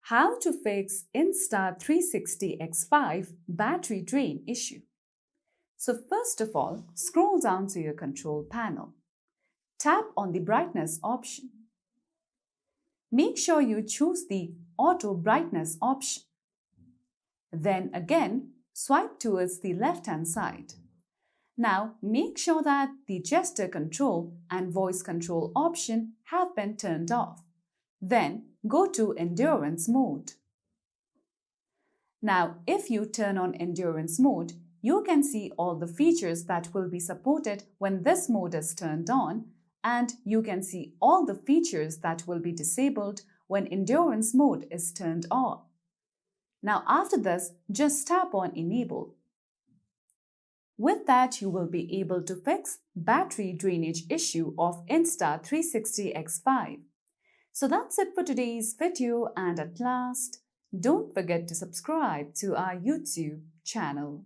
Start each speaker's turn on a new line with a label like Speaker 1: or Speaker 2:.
Speaker 1: How to fix Insta360 X5 battery drain issue. So first of all, scroll down to your control panel. Tap on the brightness option. Make sure you choose the auto brightness option. Then again, swipe towards the left-hand side. Now make sure that the gesture control and voice control option have been turned off. Then go to endurance mode. Now, if you turn on endurance mode, you can see all the features that will be supported when this mode is turned on, and you can see all the features that will be disabled when endurance mode is turned on. Now, after this, just tap on enable. With that, you will be able to fix battery drainage issue of Insta360 X5. So that's it for today's video, and at last, don't forget to subscribe to our YouTube channel.